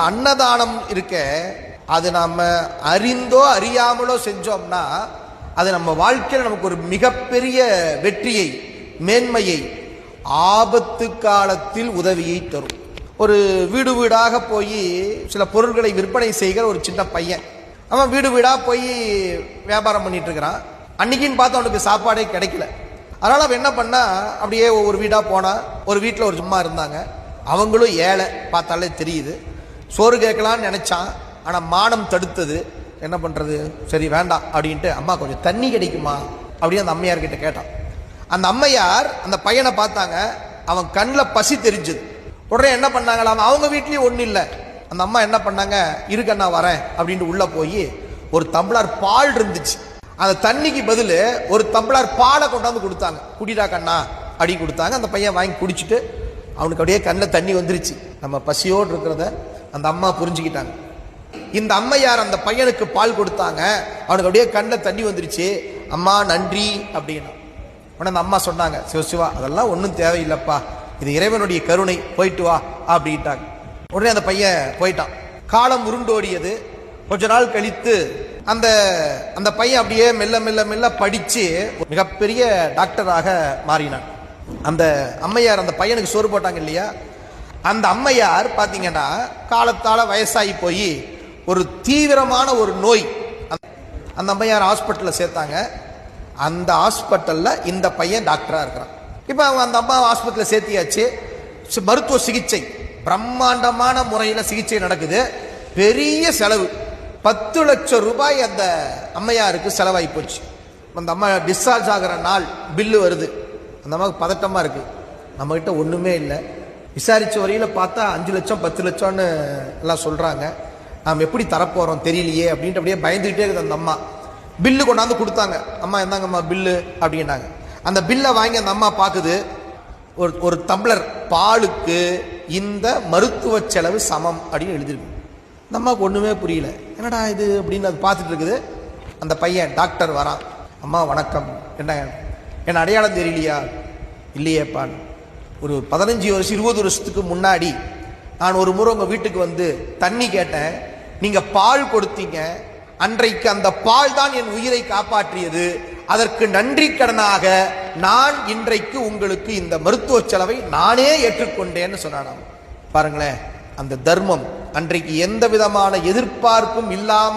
அன்னதானம் இருக்க, அது நாம அறிந்தோ அறியாமலோ செஞ்சோம்னா அது நம்ம வாழ்க்கையில் நமக்கு ஒரு மிகப்பெரிய வெற்றியை, மேன்மையை, ஆபத்து காலத்தில் உதவியை தரும். ஒரு வீடு வீடாக போய் சில பொருட்களை விற்பனை செய்கிற ஒரு சின்ன பையன், அவன் வீடு வீடாக போய் வியாபாரம் பண்ணிட்டு இருக்கிறான். அன்னைக்குன்னு பார்த்து அவனுக்கு சாப்பாடே கிடைக்கல. அதனால அவன் என்ன பண்ணா, அப்படியே ஒவ்வொரு வீடாக போனா. ஒரு வீட்டில் ஒரு சும்மா இருந்தாங்க, அவங்களும் ஏழை, பார்த்தாலே தெரியுது. சோறு கேட்கலான்னு நினைச்சான், ஆனால் மானம் தடுத்தது. என்ன பண்றது, சரி வேண்டாம் அப்படின்ட்டு, அம்மா கொஞ்சம் தண்ணி கிடைக்குமா அப்படின்னு அந்த அம்மையார் கிட்ட கேட்டான். அந்த அம்மையார் அந்த பையனை பார்த்தாங்க, அவன் கண்ணில் பசி தெரிஞ்சது. உடனே என்ன பண்ணாங்களாம், அவங்க வீட்லயும் ஒன்றும் இல்லை. அந்த அம்மா என்ன பண்ணாங்க, இருக்க நான் வரேன் அப்படின்ட்டு உள்ள போய் ஒரு டம்ளர் பால் இருந்துச்சு, அந்த தண்ணிக்கு பதில் ஒரு டம்ளர் பாலை கொண்டாந்து கொடுத்தாங்க. குடிடா கண்ணா அப்படி கொடுத்தாங்க. அந்த பையன் வாங்கி குடிச்சிட்டு அவனுக்கு அப்படியே கண்ணில் தண்ணி வந்துருச்சு. நம்ம பசியோடு இருக்கிறத அந்த அம்மா புரிஞ்சுக்கிட்டாங்க. இந்த அம்மையார் அந்த பையனுக்கு பால் கொடுத்தாங்க, அவனுக்கு அப்படியே கண்ணில் தண்ணி வந்துருச்சு. அம்மா நன்றி அப்படின்னா. உடனே அந்த அம்மா சொன்னாங்க, சிவசிவா அதெல்லாம் ஒன்றும் தேவையில்லைப்பா, இது இறைவனுடைய கருணை, போயிட்டு வா அப்படின்ட்டாங்க. உடனே அந்த பையன் போயிட்டான். காலம் உருண்டோடியது. கொஞ்ச நாள் கழித்து அந்த அந்த பையன் அப்படியே மெல்ல மெல்ல மெல்ல படிச்சு மிகப்பெரிய டாக்டராக மாறினான். அந்த அம்மையார் அந்த பையனுக்கு சோறு போட்டாங்க இல்லையா, அந்த அம்மையார் பார்த்தீங்கன்னா காலத்தால வயசாகி போய் ஒரு தீவிரமான ஒரு நோய், அந்த அம்மையார் ஹாஸ்பிட்டலில் சேர்த்தாங்க. அந்த ஹாஸ்பிட்டலில் இந்த பையன் டாக்டராக இருக்கிறான். இப்போ அவங்க அந்த அம்மா ஹாஸ்பிட்டலில் சேர்த்தியாச்சு. மருத்துவ சிகிச்சை பிரம்மாண்டமான முறையில் சிகிச்சை நடக்குது. பெரிய செலவு, 10 லட்சம் ரூபாய் அந்த அம்மையாருக்கு செலவாகி போச்சு. அந்த அம்மா டிஸ்சார்ஜ் ஆகிற நாள் பில்லு வருது. அந்த அம்மாவுக்கு பதட்டமாக இருக்குது, நம்மகிட்ட ஒன்றுமே இல்லை. விசாரித்த வரையில் பார்த்தா 5 லட்சம் 10 லட்சம்னு எல்லாம் சொல்கிறாங்க. நாம் எப்படி தரப்போகிறோம் தெரியலையே அப்படின்ட்டு அப்படியே பயந்துகிட்டே இருக்குது அந்த அம்மா. பில்லு கொண்டாந்து கொடுத்தாங்க. அம்மா என்னங்கம்மா பில்லு அப்படின்னாங்க. அந்த பில்லை வாங்கி அந்த அம்மா பார்க்குது, ஒரு டம்ளர் பாலுக்கு இந்த மருத்துவ செலவு சமம் அப்படின்னு எழுதிருக்கு. அந்த அம்மாவுக்கு ஒன்றுமே புரியல, என்னடா இது அப்படின்னு அது பார்த்துட்டு இருக்குது. அந்த பையன் டாக்டர் வரான். அம்மா வணக்கம், என்ன அடையாளம் தெரியலையா? இல்லையேப்பான், ஒரு 15 வருஷம் 20 வருஷத்துக்கு முன்னாடி நான் ஒரு முறை உங்கள் வீட்டுக்கு வந்து தண்ணி கேட்டேன், நீங்கள் பால் கொடுத்தீங்க. அன்றைக்கு அந்த பால் தான் என் உயிரை காப்பாற்றியது. அதற்கு நன்றி கடனாக நான் இன்றைக்கு உங்களுக்கு இந்த மருத்துவ செலவை நானே ஏற்றுக்கொண்டேன்னு சொன்னானாம். பாருங்களேன், அந்த தர்மம் அன்றைக்கு எந்த விதமான எதிர்பார்ப்பும் இல்லாமல்